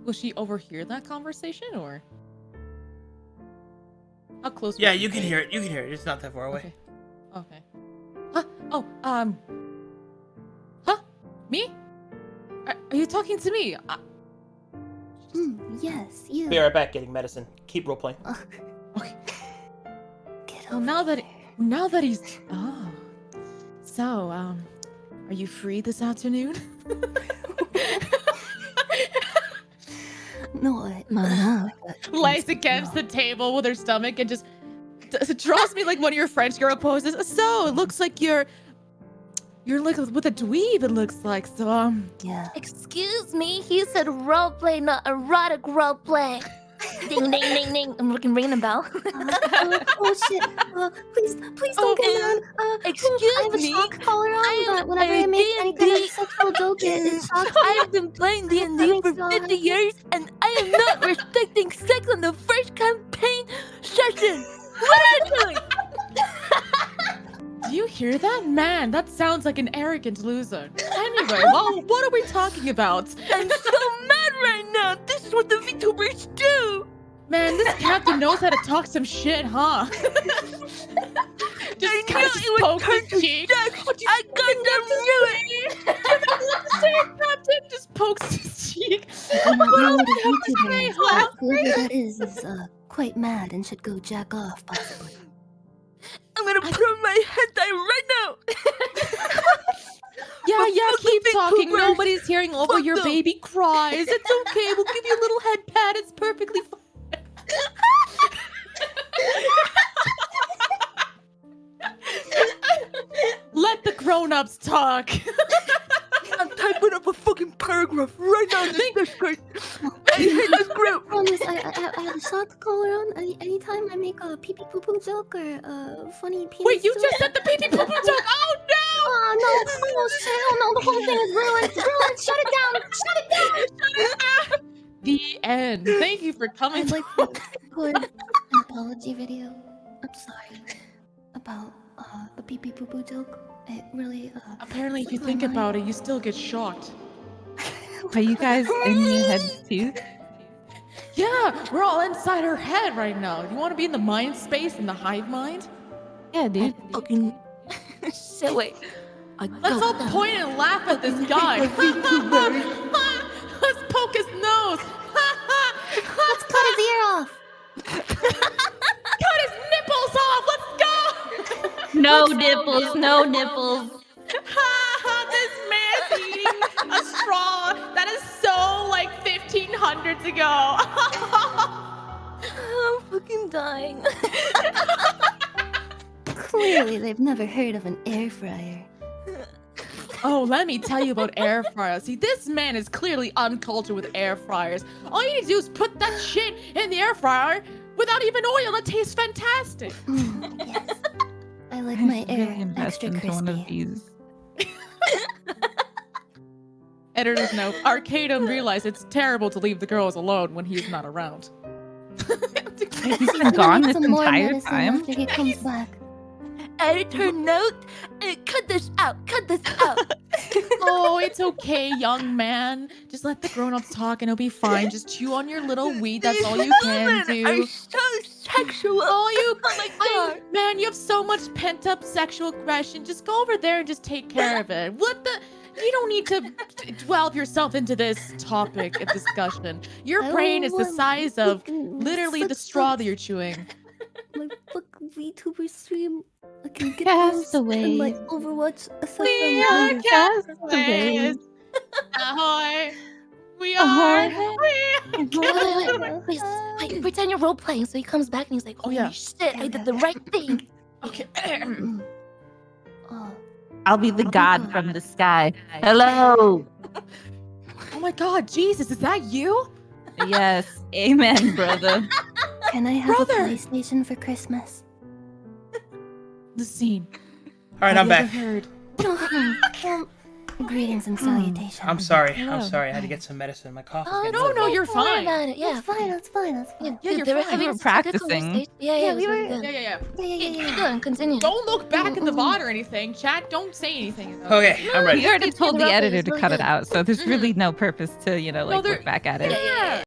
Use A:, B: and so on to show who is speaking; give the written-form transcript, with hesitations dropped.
A: Will she overhear that conversation, or how close?
B: Yeah, you can hear it. You can hear it. It's not that far away.
A: Okay. Huh? Oh, huh? Me? Are you talking to me?
C: Yes, you.
B: Be right back. Getting medicine. Keep role playing.
A: Okay.
C: Get
A: Well,
C: over
A: now that he's so are you free this afternoon?
C: No, I'm not.
A: Lies against the table with her stomach and just draws me like one of your French girl poses. So it looks like you're like with a dweeb. It looks like so.
C: Yeah.
D: Excuse me, he said roleplay, not erotic roleplay. Ding ding ding ding. I'm ringing a bell.
C: Oh shit! Please don't get mad.
D: Excuse
C: I have a
D: me.
C: shock collar on, but whenever I make any kind of sexual joke, it shocks me.
D: I've been playing D&D for 50 years, and I am not restricting sex on the first campaign session. What are you doing?
A: Do you hear that? Man, that sounds like an arrogant loser. Anyway, well, what are we talking about?
D: I'm so mad right now. This is what the VTubers do.
A: Man, this captain knows how to talk some shit, huh? Just kind of poke his cheek.
D: I goddamn knew it.
A: Captain just pokes his cheek.
C: Whoever that is quite mad and should go jack off, possibly.
D: I'm gonna put on my head tie right now.
A: Yeah, keep talking.
D: VTubers.
A: Nobody's hearing over
D: Fuck
A: your
D: them.
A: baby cries. It's okay. We'll give you a little head pat. It's perfectly fine. Let the grown-ups talk.
D: I'm typing up a fucking paragraph right now in this Discord. I hate this group.
C: Promise, I have a shock collar on. Anytime I make a pee pee poo poo joke or a funny penis
A: Wait, you
C: joke.
A: just said the pee pee poo poo joke. Oh no!
C: Oh no! Oh shit! Oh no! The whole thing is ruined. Ruined! Shut it down! Shut it down!
A: The end. Thank you for coming.
C: I'd like to record an apology video. I'm sorry about the pee pee poo poo joke. It really
A: Apparently, if you think about it, you still get shocked.
E: Are you guys in your heads too?
A: Yeah, we're all inside her head right now. You want to be in the mind space, in the hive mind?
E: Yeah, dude.
D: Fucking shit, wait.
A: Let's all point and laugh at this guy. Let's poke his nose.
C: Let's cut his ear off.
A: Cut his nipples off. Let's go.
E: No nipples, no nipples.
A: This man's eating a straw. That is so like 1500s ago.
D: I'm fucking dying.
C: Clearly, they've never heard of an air fryer.
A: Oh, let me tell you about air fryers. See, this man is clearly uncultured with air fryers. All you need to do is put that shit in the air fryer without even oil. It tastes fantastic.
C: Yes. I like my
E: really
C: air
E: invest
C: extra
E: into one of
C: crispy.
E: these.
A: Editor's note, Arcadum realized it's terrible to leave the girls alone when he's not around.
E: He's been gone this
C: Some more
E: entire
C: medicine
E: time.
C: after he comes back.
D: Editor note, cut this out, cut this out.
A: Oh, it's okay, young man. Just let the grown-ups talk and it'll be fine. Just chew on your little weed. That's all you can
D: Are
A: do.
D: so sexual.
A: Oh, you,
D: Oh my god.
A: man, you have so much pent-up sexual aggression. Just go over there and just take care of it. What the? You don't need to delve yourself into this topic of discussion. Your
C: I
A: brain is the
C: want
A: size of
C: fucking
A: literally the straw that you're chewing.
C: My fucking VTuber stream. I can get
E: Cast
C: those and like
E: away.
C: Overwatch.
A: We are castaways. Ahoy! We are.
D: Wait, pretend you're role playing so he comes back and he's like, holy
A: yeah.
D: shit, I did the right thing.
A: Okay.
C: Oh,
E: I'll be the god from the sky. Hello.
A: Oh my God, Jesus, is that you?
E: Yes. Amen, brother.
C: can I have
A: Brother!
C: a PlayStation for Christmas?
A: The scene.
B: All right,
A: Have
B: I'm
A: you ever
B: back.
A: heard?
C: Greetings and salutations.
B: I'm sorry.
A: Hello.
B: I'm sorry. I had to get some medicine. My cough is getting
A: no,
B: really
A: no,
B: bad.
A: you're
D: Don't worry
A: fine.
D: about it. Yeah.
C: That's fine. That's fine. That's fine.
A: Yeah, you're
D: they were
A: fine.
D: having
E: You were
D: such a good
E: practicing.
D: conversation. Yeah,
C: Yeah,
D: it was
C: we
D: really
C: were-
D: good.
A: Yeah.
C: Yeah.
D: Keep going. Continue.
A: Don't look back in the
C: Mm-mm.
A: VOD or anything. Chat, don't say anything. though.
B: Okay, I'm ready.
E: We already
D: Just
E: told the
D: interrupt it,
E: editor
D: it's
E: to
D: really
E: cut it
D: good.
E: out, so there's really no purpose to,
A: No, there-
E: look back at it.
A: Yeah.